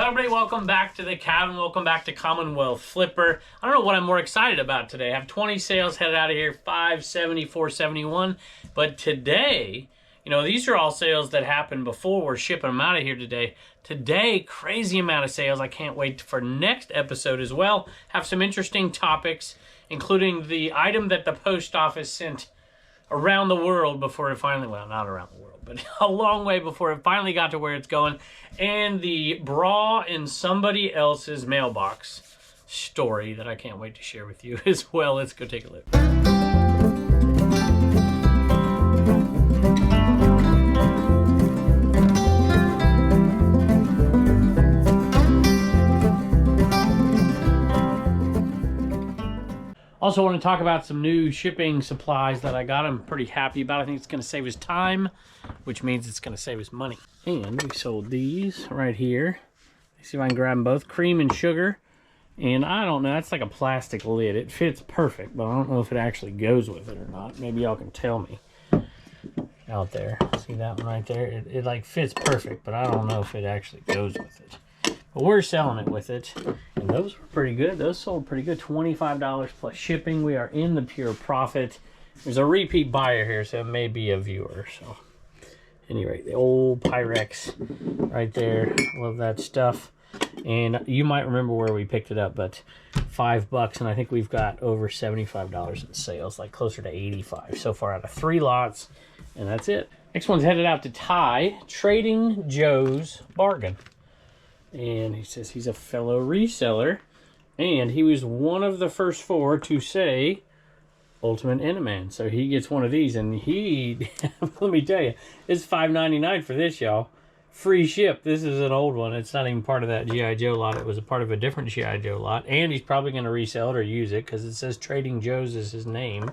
everybody, welcome back to the cabin. Welcome back to Commonwealth Flipper. I don't know what I'm more excited about today. I have 20 sales headed out of here, 570, 471. But today, you know, these are all sales that happened before we're shipping them out of here today. Today, crazy amount of sales. I can't wait for next episode as well. Have some interesting topics, including the item that the post office sent around the world before it finally, well, not around the world, but a long way before it finally got to where it's going, and the bra in somebody else's mailbox story that I can't wait to share with you as well. Let's go take a look. Also want to talk about some new shipping supplies that I got. I'm pretty happy about. I think it's going to save us time, which means it's going to save us money. And we sold these right here. Let's see if I can grab them both. Cream and sugar. And I don't know, that's like a plastic lid. It fits perfect, but I don't know if it actually goes with it or not. Maybe y'all can tell me out there. See that one right there? It like fits perfect, but I don't know if it actually goes with it. But we're selling it with it, and those were pretty good. Those sold pretty good, $25 plus shipping. We are in the pure profit. There's a repeat buyer here, so it may be a viewer. So, anyway, the old Pyrex right there. Love that stuff. And you might remember where we picked it up, but $5, and I think we've got over $75 in sales, like closer to 85 so far out of 3 lots, and that's it. Next one's headed out to Ty, Trading Joe's Bargain. And he says he's a fellow reseller, and he was one of the first 4 to say Ultimate Enaman. So he gets one of these, and he, let me tell you, it's $5.99 for this, y'all. Free ship. This is an old one. It's not even part of that G.I. Joe lot. It was a part of a different G.I. Joe lot, and he's probably going to resell it or use it because it says Trading Joe's is his name.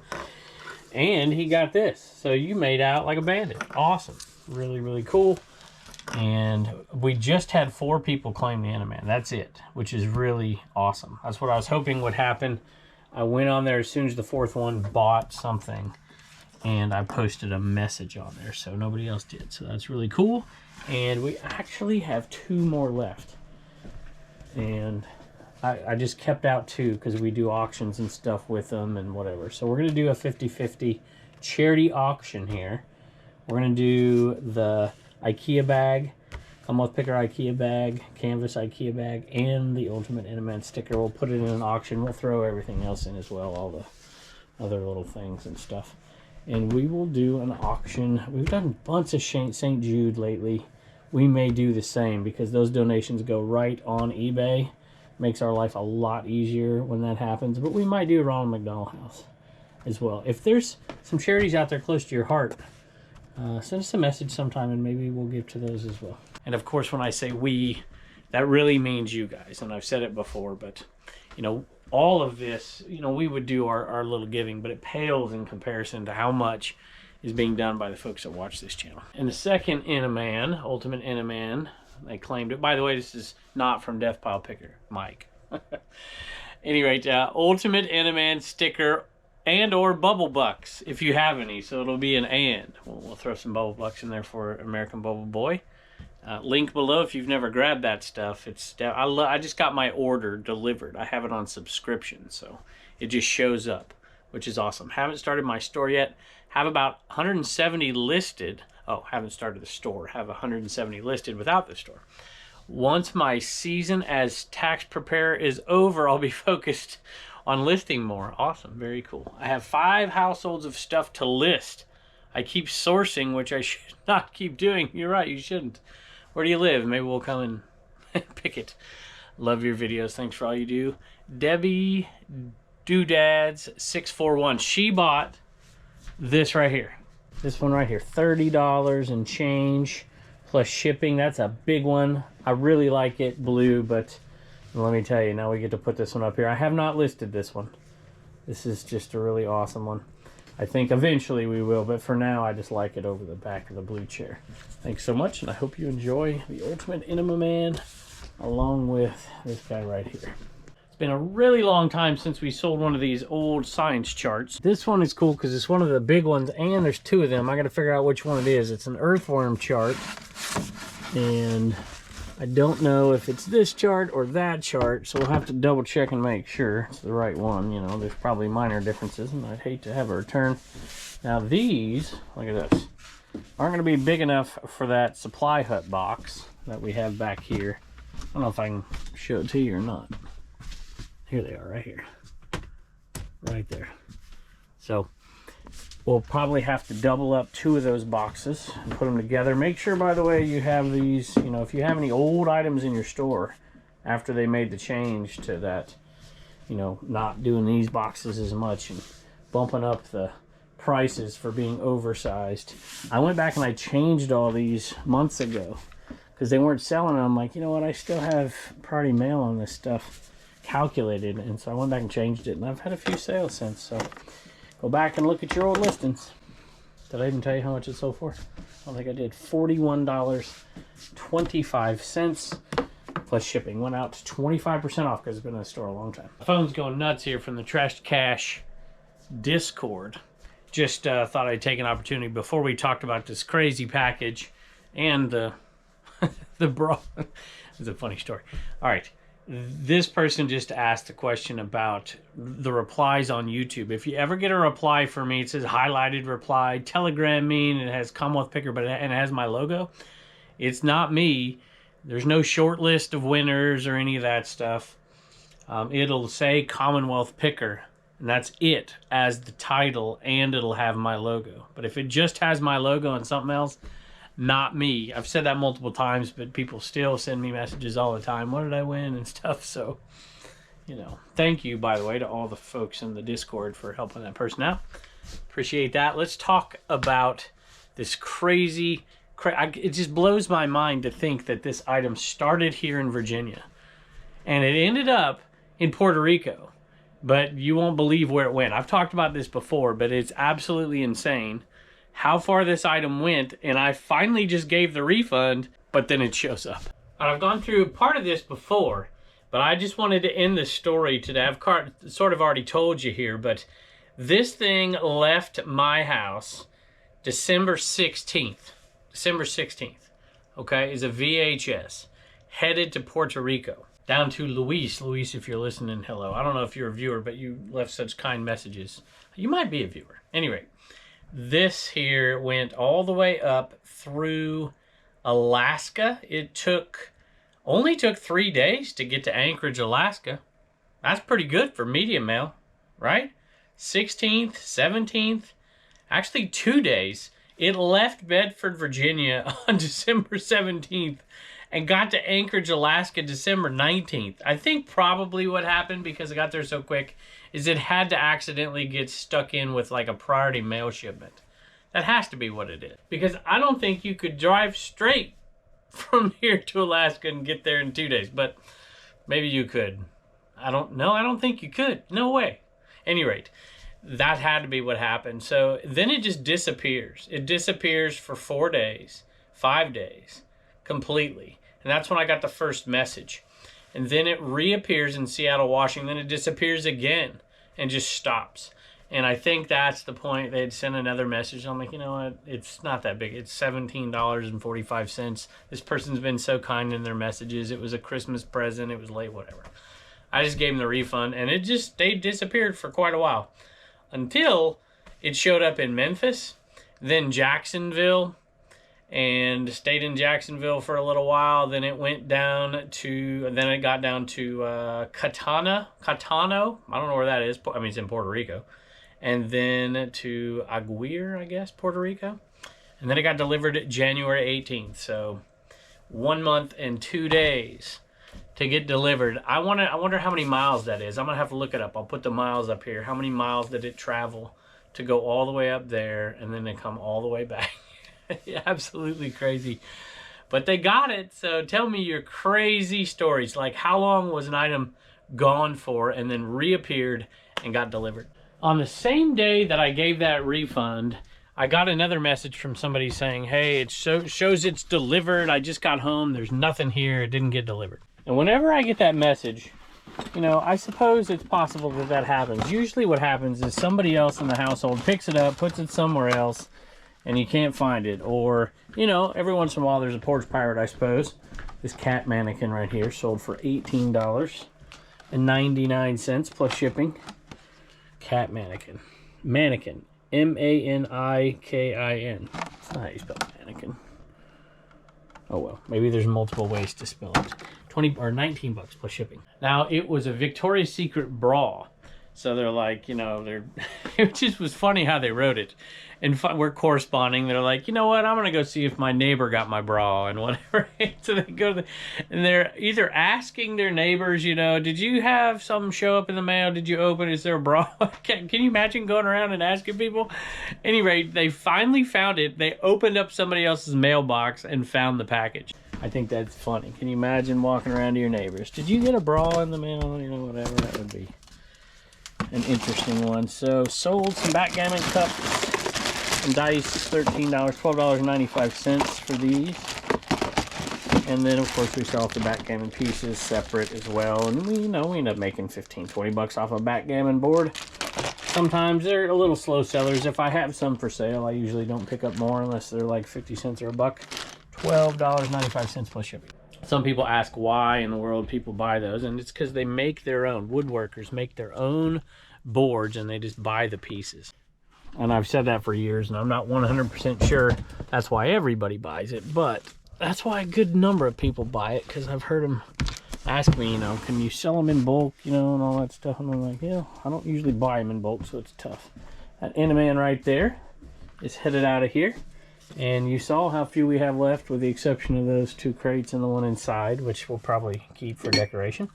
And he got this. So you made out like a bandit. Awesome. Really, really cool. And we just had 4 people claim the Enaman. That's it, which is really awesome. That's what I was hoping would happen. I went on there as soon as the 4th one bought something, and I posted a message on there, so nobody else did. So that's really cool. And we actually have 2 more left. And I just kept out 2 because we do auctions and stuff with them and whatever. So we're going to do a 50-50 charity auction here. We're going to do the IKEA bag, Commonwealth Picker IKEA bag, canvas IKEA bag, and the Ultimate Enaman sticker. We'll put it in an auction. We'll throw everything else in as well, all the other little things and stuff. And we will do an auction. We've done a bunch of St. Jude lately. We may do the same because those donations go right on eBay. Makes our life a lot easier when that happens. But we might do Ronald McDonald House as well. If there's some charities out there close to your heart, send us a message sometime and maybe we'll give to those as well. And of course, when I say we, that really means you guys. And I've said it before, but you know, all of this, you know, we would do our little giving, but it pales in comparison to how much is being done by the folks that watch this channel. And the second Enaman, Ultimate Enaman, they claimed it. By the way, this is not from Death Pile Picker, Mike. Anyway, Ultimate Enaman sticker and or bubble bucks if you have any, so it'll be an and. We'll throw some bubble bucks in there for American Bubble Boy. Link below if you've never grabbed that stuff. I just got my order delivered. I have it on subscription, so it just shows up, which is awesome. Haven't started my store yet. Have about 170 listed. Oh, haven't started the store. Have 170 listed without the store. Once my season as tax preparer is over, I'll be focused on listing more. Awesome. Very cool. I have 5 households of stuff to list. I keep sourcing, which I should not keep doing. You're right. You shouldn't. Where do you live? Maybe we'll come and pick it. Love your videos. Thanks for all you do. Debbie Doodads 641. She bought this right here. This one right here. $30 and change plus shipping. That's a big one. I really like it blue, but let me tell you, now we get to put this one up here. I have not listed this one. This is just a really awesome one. I think eventually we will, but for now I just like it over the back of the blue chair. Thanks so much, and I hope you enjoy the Ultimate Enaman along with this guy right here. It's been a really long time since we sold one of these old science charts. This one is cool because it's one of the big ones, and there's 2 of them. I got to figure out which one it is. It's an earthworm chart, and I don't know if it's this chart or that chart, so we'll have to double check and make sure it's the right one. You know, there's probably minor differences, and I'd hate to have a return. Now these, look at this, aren't going to be big enough for that SupplyHut box that we have back here. I don't know if I can show it to you or not. Here they are, right here. Right there. So we'll probably have to double up 2 of those boxes and put them together. Make sure, by the way, you have these, you know, if you have any old items in your store after they made the change to that, you know, not doing these boxes as much and bumping up the prices for being oversized. I went back and I changed all these months ago because they weren't selling. I'm like, you know what, I still have priority mail on this stuff calculated, and so I went back and changed it, and I've had a few sales since. So go back and look at your old listings. Did I even tell you how much it sold for? I don't think I did. $41.25 plus shipping. Went out to 25% off because it's been in the store a long time. My phone's going nuts here from the Trash to Cash Discord. Just thought I'd take an opportunity before we talked about this crazy package and the bra. It's a funny story. All right. This person just asked a question about the replies on YouTube. If you ever get a reply from me, it says highlighted reply, telegram me, and it has Commonwealth picker, and it has my logo. It's not me. There's no short list of winners or any of that stuff. It'll say Commonwealth picker, and that's it as the title, and it'll have my logo. But if it just has my logo and something else, not me. I've said that multiple times, but people still send me messages all the time. What did I win and stuff? So, you know, thank you, by the way, to all the folks in the Discord for helping that person out. Appreciate that. Let's talk about this crazy... it just blows my mind to think that this item started here in Virginia, and it ended up in Puerto Rico. But you won't believe where it went. I've talked about this before, but it's absolutely insane how far this item went, and I finally just gave the refund, but then it shows up. I've gone through part of this before, but I just wanted to end this story today. I've sort of already told you here, but this thing left my house December 16th. December 16th, okay, is a VHS, headed to Puerto Rico. Down to Luis. Luis, if you're listening, hello. I don't know if you're a viewer, but you left such kind messages. You might be a viewer. Anyway. This here went all the way up through Alaska. It only took 3 days to get to Anchorage, Alaska. That's pretty good for medium mail, right? 16th, 17th, actually 2 days. It left Bedford, Virginia on December 17th and got to Anchorage, Alaska, December 19th. I think probably what happened, because it got there so quick, is it had to accidentally get stuck in with like a priority mail shipment. That has to be what it is. Because I don't think you could drive straight from here to Alaska and get there in 2 days. But maybe you could. I don't know. I don't think you could. No way. At any rate, that had to be what happened. So then it just disappears. It disappears for 4 days, 5 days, completely. And that's when I got the first message. And then it reappears in Seattle, Washington. Then it disappears again and just stops. And I think that's the point. They'd sent another message. I'm like, you know what? It's not that big. It's $17.45. This person's been so kind in their messages. It was a Christmas present. It was late, whatever. I just gave them the refund, and it just stayed disappeared for quite a while until it showed up in Memphis, then Jacksonville, and stayed in Jacksonville for a little while. Then it went down to, then it got down to Catano. I don't know where that is. I mean, it's in Puerto Rico. And then to Aguirre, I guess, Puerto Rico. And then it got delivered January 18th. So 1 month and 2 days to get delivered. I wonder how many miles that is. I'm going to have to look it up. I'll put the miles up here. How many miles did it travel to go all the way up there and then to come all the way back? Absolutely crazy. But they got it. So tell me your crazy stories. Like, how long was an item gone for and then reappeared and got delivered? On the same day that I gave that refund, I got another message from somebody saying, hey, it shows it's delivered. I just got home. There's nothing here. It didn't get delivered. And whenever I get that message, you know, I suppose it's possible that happens. Usually what happens is somebody else in the household picks it up, puts it somewhere else, and you can't find it. Or, you know, every once in a while there's a porch pirate, I suppose. This cat mannequin right here sold for $18.99 plus shipping. Cat mannequin. Mannequin. M-A-N-I-K-I-N. That's not how you spell mannequin. Oh well, maybe there's multiple ways to spell it. 20 or 19 bucks plus shipping. Now, it was a Victoria's Secret bra. So they're like, you know, it just was funny how they wrote it. And we're corresponding. They're like, you know what? I'm going to go see if my neighbor got my bra and whatever. So they go to and they're either asking their neighbors, you know, did you have something show up in the mail? Did you open? Is there a bra? Can you imagine going around and asking people? Anyway, they finally found it. They opened up somebody else's mailbox and found the package. I think that's funny. Can you imagine walking around to your neighbors? Did you get a bra in the mail? You know, whatever. That would be an interesting one. So sold some backgammon cups and dice, $13, $12.95 for these. And then of course we sell off the backgammon pieces separate as well. And we end up making 15, 20 bucks off a backgammon board. Sometimes they're a little slow sellers. If I have some for sale, I usually don't pick up more unless they're like 50 cents or a buck. $12.95 plus shipping. Some people ask why in the world people buy those, and it's because they make their own. Woodworkers make their own boards, and they just buy the pieces. And I've said that for years, and I'm not 100% sure that's why everybody buys it, but that's why a good number of people buy it, because I've heard them ask me, you know, can you sell them in bulk, you know, and all that stuff. And I'm like, yeah, I don't usually buy them in bulk, so it's tough. That Enderman right there is headed out of here. And you saw how few we have left, with the exception of those 2 crates and the one inside, which we'll probably keep for decoration.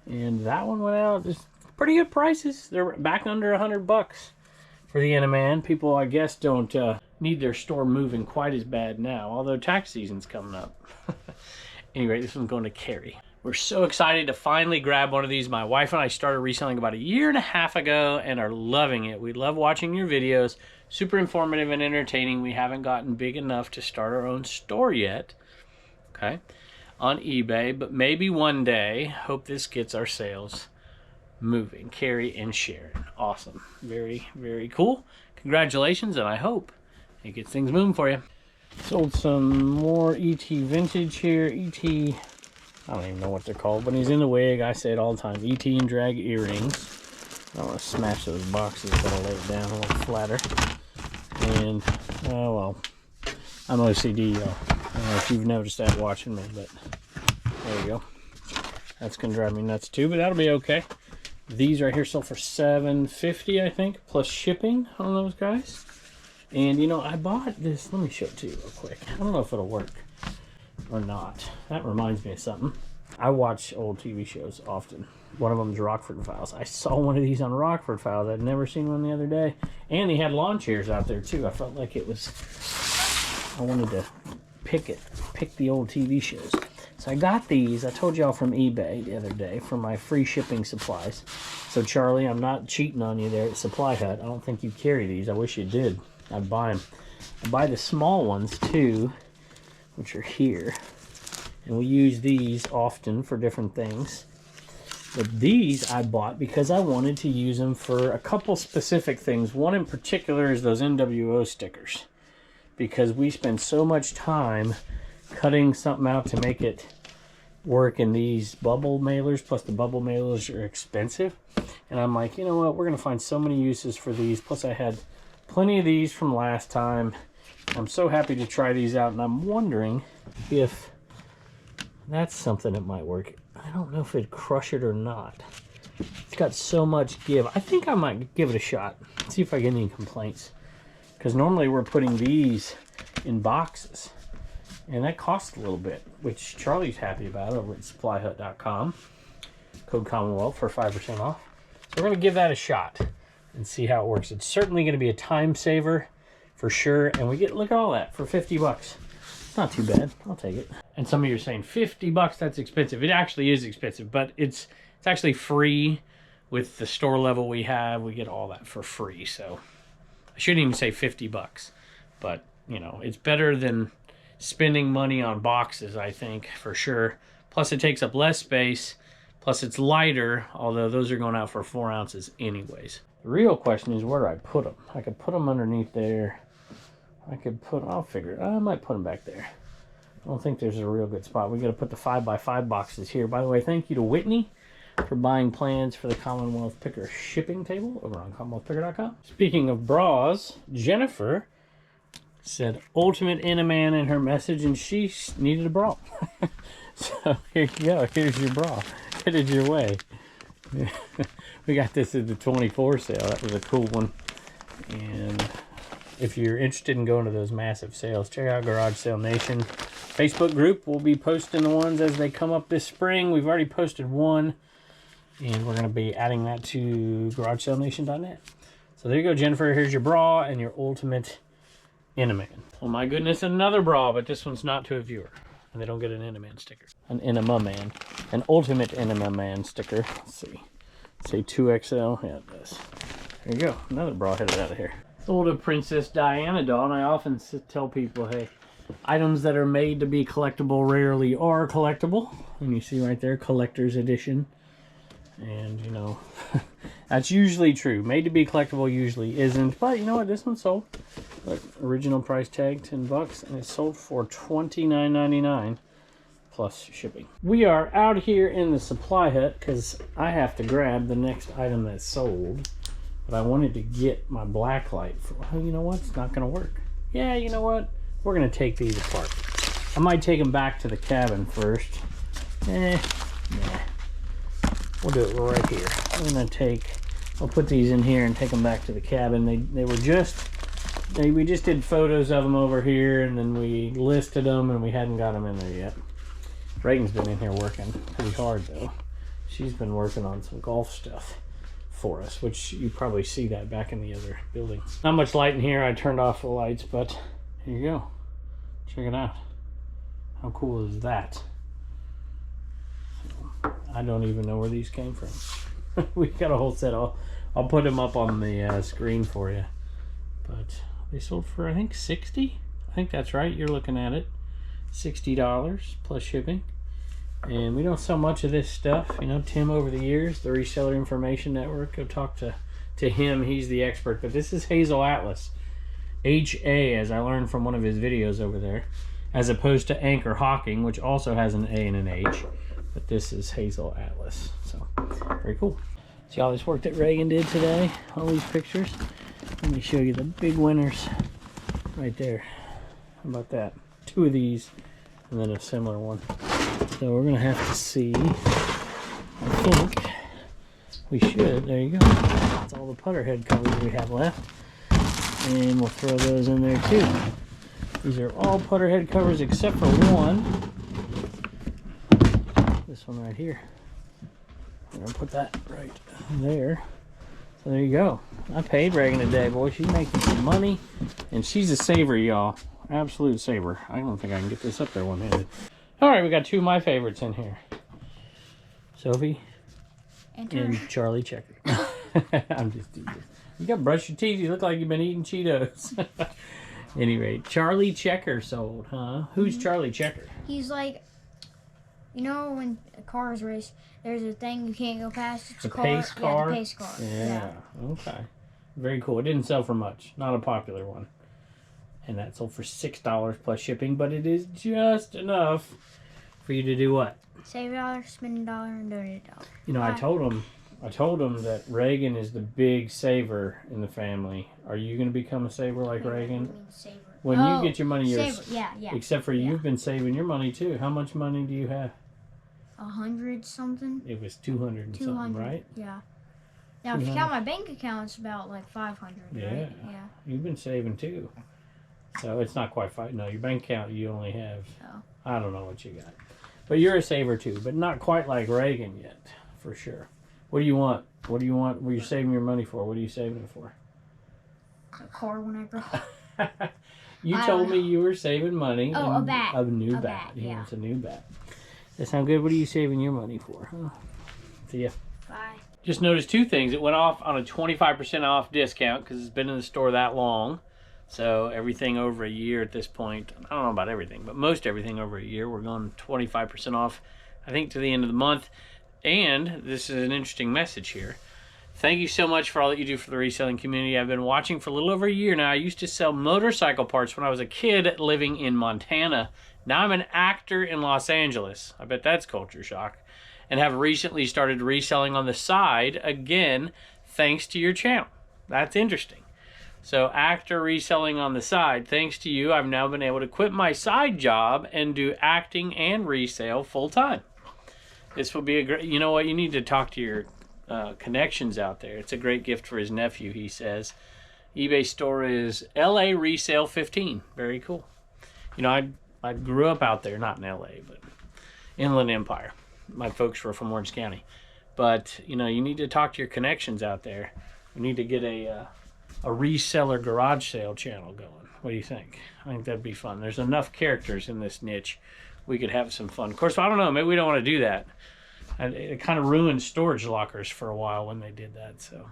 And that one went out just pretty good prices. They're back under 100 bucks for the Enderman. People, I guess, don't need their store moving quite as bad now, although tax season's coming up. Anyway, this one's going to Carrie. We're so excited to finally grab one of these. My wife and I started reselling about 1.5 years ago and are loving it. We love watching your videos. Super informative and entertaining. We haven't gotten big enough to start our own store yet, okay, on eBay, but maybe one day. Hope this gets our sales moving. Carrie and Sharon. Awesome. Very, very cool. Congratulations, and I hope it gets things moving for you. Sold some more ET vintage here. ET, I don't even know what they're called. When he's in the wig, I say it all the time. ET and drag earrings. I don't want to smash those boxes, but I'll lay it down a little flatter. And, oh well, I'm OCD, y'all. I don't know if you've noticed that watching me, but there you go. That's going to drive me nuts too, but that'll be okay. These right here sold for $7.50, I think, plus shipping on those guys. And, you know, I bought this. Let me show it to you real quick. I don't know if it'll work or not. That reminds me of something. I watch old TV shows often. One of them is Rockford Files. I saw one of these on Rockford Files. I'd never seen one the other day. And they had lawn chairs out there too. I felt like it was, I wanted to pick the old TV shows. So I got these, I told y'all, from eBay the other day for my free shipping supplies. So Charlie, I'm not cheating on you there at SupplyHut. I don't think you carry these. I wish you did. I'd buy them. I buy the small ones too, which are here. And we use these often for different things. But these I bought because I wanted to use them for a couple specific things. One in particular is those NWO stickers. Because we spend so much time cutting something out to make it work in these bubble mailers. Plus the bubble mailers are expensive. And I'm like, you know what? We're going to find so many uses for these. Plus I had plenty of these from last time. I'm so happy to try these out. And I'm wondering if that's something that might work. I don't know if it'd crush it or not. It's got so much give. I think I might give it a shot. See if I get any complaints. Because normally we're putting these in boxes. And that costs a little bit. Which Charlie's happy about over at SupplyHut.com. Code Commonwealth for 5% off. So we're going to give that a shot. And see how it works. It's certainly going to be a time saver. For sure. And we get, look at all that for 50 bucks. Not too bad. I'll take it. And some of you are saying 50 bucks, that's expensive. It actually is expensive, but it's actually free with the store level we have. We get all that for free. So I shouldn't even say 50 bucks, but you know, it's better than spending money on boxes, I think, for sure. Plus it takes up less space. Plus it's lighter, although those are going out for 4 ounces anyways. The real question is, where do I put them? I could put them underneath there. I could put, I'll figure it. I might put them back there. I don't think there's a real good spot. We got to put the 5x5 boxes here. By the way, thank you to Whitney for buying plans for the Commonwealth Picker shipping table over on CommonwealthPicker.com. Speaking of bras, Jennifer said ultimate in a man in her message, and she needed a bra. So here you go. Here's your bra. Headed your way. We got this at the 24 sale. That was a cool one. And if you're interested in going to those massive sales, check out Garage Sale Nation Facebook group. We'll be posting the ones as they come up this spring. We've already posted one, and we're going to be adding that to GarageSaleNation.net. So there you go, Jennifer. Here's your bra and your ultimate Inaman. Oh my goodness, another bra, but this one's not to a viewer, and they don't get an Inaman sticker. An Inama Man, an ultimate Inama Man sticker. Let's see. Say 2XL. Yeah, it does. There you go. Another bra headed out of here. Sold a Princess Diana doll, and I often tell people, hey, items that are made to be collectible rarely are collectible. And you see right there, collector's edition. And, you know, that's usually true. Made to be collectible usually isn't. But, you know what? This one sold. Look, original price tag, $10, and it sold for $29.99 plus shipping. We are out here in the supply hut because I have to grab the next item that's sold. But I wanted to get my black light. Oh, you know what? It's not going to work. Yeah, you know what? We're going to take these apart. I might take them back to the cabin first. Nah. We'll do it right here. I'm going to I'll put these in here and take them back to the cabin. We just did photos of them over here, and then we listed them, and we hadn't got them in there yet. Reagan's been in here working pretty hard, though. She's been working on some golf stuff for us, which you probably see that back in the other building. Not much light in here. I turned off the lights, but here you go. Check it out. How cool is that? I don't even know where these came from. We got a whole set. I'll put them up on the screen for you. But they sold for, I think, $60. I think that's right. You're looking at it. $60 plus shipping. And we don't sell much of this stuff. You know, Tim over the years, the Reseller Information Network, go talk to him. He's the expert. But this is Hazel Atlas. H-A, as I learned from one of his videos over there, as opposed to Anchor Hawking, which also has an A and an H. But this is Hazel Atlas. So, very cool. See all this work that Reagan did today? All these pictures? Let me show you the big winners right there. How about that? 2 of these, and then a similar one. So we're going to have to see. I think we should. There you go. That's all the putter head covers we have left. And we'll throw those in there too. These are all putter head covers except for one. This one right here. I'm going to put that right there. So there you go. I paid Reagan today, boy. She's making some money. And she's a saver, y'all. Absolute saver. I don't think I can get this up there one-handed. Alright, we got 2 of my favorites in here. Sophie and Charlie Checker. I'm just teasing. You got to brush your teeth. You look like you've been eating Cheetos. Anyway, Charlie Checker sold, huh? Who's Charlie Checker? He's like, you know when cars race, there's a thing you can't go past. It's a pace car? Yeah, the pace car. Yeah, okay. Very cool. It didn't sell for much. Not a popular one. And that sold for $6 plus shipping, but it is just enough for you to do what? Save $1, spend $1, and donate $1. You know, I told him that Reagan is the big saver in the family. Are you going to become a saver like Reagan? Saver. When you get your money, saver. Yeah. Except for you've been saving your money too. How much money do you have? 100 something. It was 200 and something, right? Yeah. Now, if you count my bank account, it's about like 500. Yeah. Right? Yeah. You've been saving too. So it's not quite 5. No, your bank account you only have. Oh. I don't know what you got, but you're a saver too, but not quite like Reagan yet, for sure. What do you want? What do you want? What are you saving your money for? What are you saving it for? A car when I grow up. You told me you were saving money. Oh, a bat. A new bat. He wants a new bat. That sound good? What are you saving your money for? Huh? See ya. Bye. Just noticed 2 things. It went off on a 25% off discount because it's been in the store that long. So everything over a year at this point, I don't know about everything, but most everything over a year, we're going 25% off, I think, to the end of the month. And this is an interesting message here. Thank you so much for all that you do for the reselling community. I've been watching for a little over a year now. I used to sell motorcycle parts when I was a kid living in Montana. Now I'm an actor in Los Angeles. I bet that's culture shock. And have recently started reselling on the side, again, thanks to your channel. That's interesting. So actor reselling on the side, thanks to you, I've now been able to quit my side job and do acting and resale full time. This will be a great, you know what, you need to talk to your connections out there. It's a great gift for his nephew, he says. eBay store is LA Resale 15. Very cool. You know, I grew up out there, not in LA, but Inland Empire. My folks were from Orange County. But, you know, you need to talk to your connections out there. We need to get a reseller garage sale channel going. What do you think? I think that'd be fun. There's enough characters in this niche. We could have some fun. Of course, I don't know. Maybe we don't want to do that. It kind of ruined storage lockers for a while when they did that. So,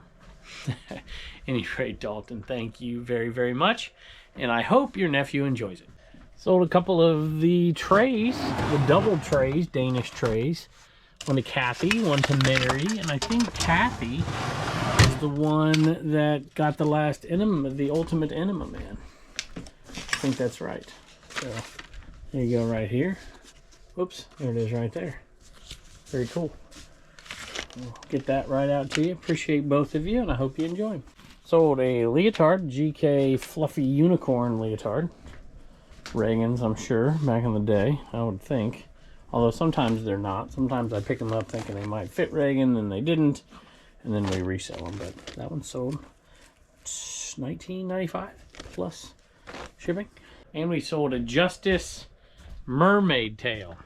any rate, Dalton, thank you very, very much. And I hope your nephew enjoys it. Sold a couple of the trays, the double trays, Danish trays. One to Kathy, one to Mary. And I think Kathy is the one that got the last enema, the ultimate enema man. I think that's right. So, there you go right here. Whoops, there it is right there. Very cool. We'll get that right out to you. Appreciate both of you, and I hope you enjoy them. Sold a leotard, GK Fluffy Unicorn leotard. Reagan's, I'm sure, back in the day, I would think. Although sometimes they're not. Sometimes I pick them up thinking they might fit Reagan, and they didn't. And then we resell them. But that one sold $19.95 plus shipping. And we sold a Justice mermaid tail.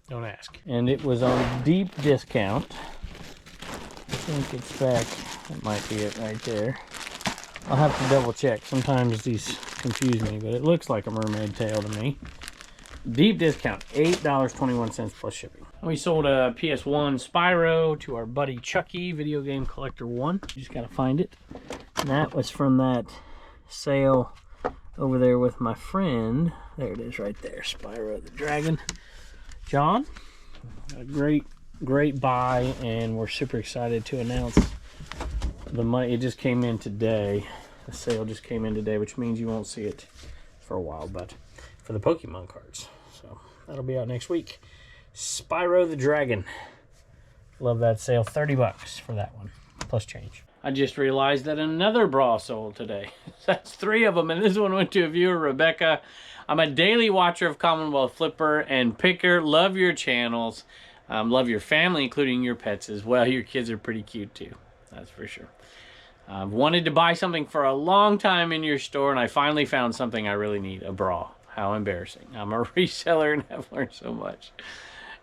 Don't ask. And it was on deep discount. I think it's back. That might be it right there. I'll have to double check. Sometimes these confuse me, but it looks like a mermaid tail to me. Deep discount, $8.21 plus shipping. And we sold a PS1 Spyro to our buddy Chucky, Video Game Collector 1. You just gotta find it. And that was from that sale over there with my friend. There it is right there, Spyro the Dragon. John, a great buy, and we're super excited to announce the money. It just came in today. The sale just came in today, which means you won't see it for a while, but for the Pokemon cards. So that'll be out next week. Spyro the Dragon. Love that sale. 30 bucks for that one, plus change. I just realized that another bra sold today. That's 3 of them, and this one went to a viewer, Rebecca. I'm a daily watcher of Commonwealth Flipper and Picker. Love your channels. Love your family, including your pets as well. Your kids are pretty cute too. That's for sure. I've wanted to buy something for a long time in your store, and I finally found something I really need, a bra. How embarrassing. I'm a reseller and have learned so much.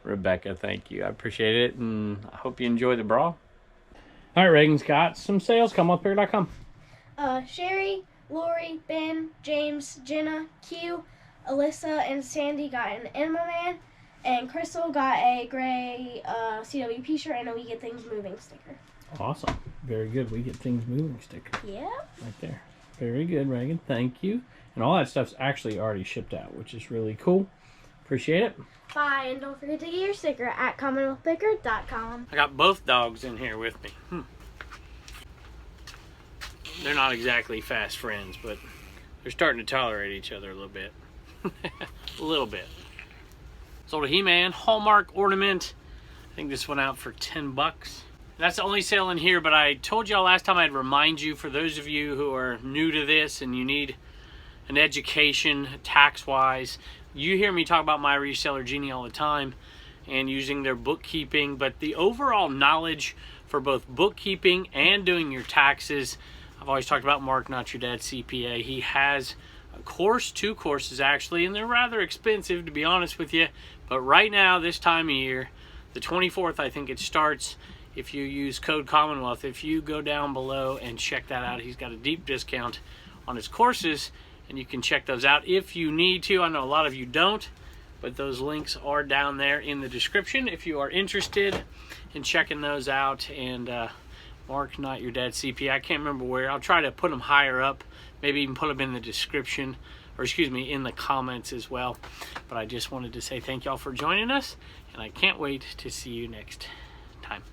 Rebecca, thank you. I appreciate it, and I hope you enjoy the bra. All right, Reagan's got some sales. CommonwealthPicker.com. Sherry, Lori, Ben, James, Jenna, Q, Alyssa, and Sandy got an Enema Man, and Crystal got a gray CWP shirt and a We Get Things Moving sticker. Awesome. Very good. We Get Things Moving sticker. Yeah. Right there. Very good, Reagan. Thank you. And all that stuff's actually already shipped out, which is really cool. Appreciate it. Bye, and don't forget to get your sticker at CommonwealthPicker.com. I got both dogs in here with me. They're not exactly fast friends, but they're starting to tolerate each other a little bit. A little bit. Sold a He-Man Hallmark ornament. I think this went out for 10 bucks. That's the only sale in here, but I told y'all last time I'd remind you, for those of you who are new to this and you need an education tax-wise, you hear me talk about my reseller Genie all the time and using their bookkeeping, but the overall knowledge for both bookkeeping and doing your taxes, I've always talked about Mark, Not Your Dad's CPA. He has a course, 2 courses actually, and they're rather expensive to be honest with you, but right now, this time of year, the 24th I think it starts, if you use code Commonwealth, if you go down below and check that out, he's got a deep discount on his courses, and you can check those out if you need to. I know a lot of you don't, but those links are down there in the description if you are interested in checking those out. And Mark, Not Your Dad's CPA, I can't remember where. I'll try to put them higher up, maybe even put them in the description, or excuse me, in the comments as well. But I just wanted to say thank y'all for joining us, and I can't wait to see you next time.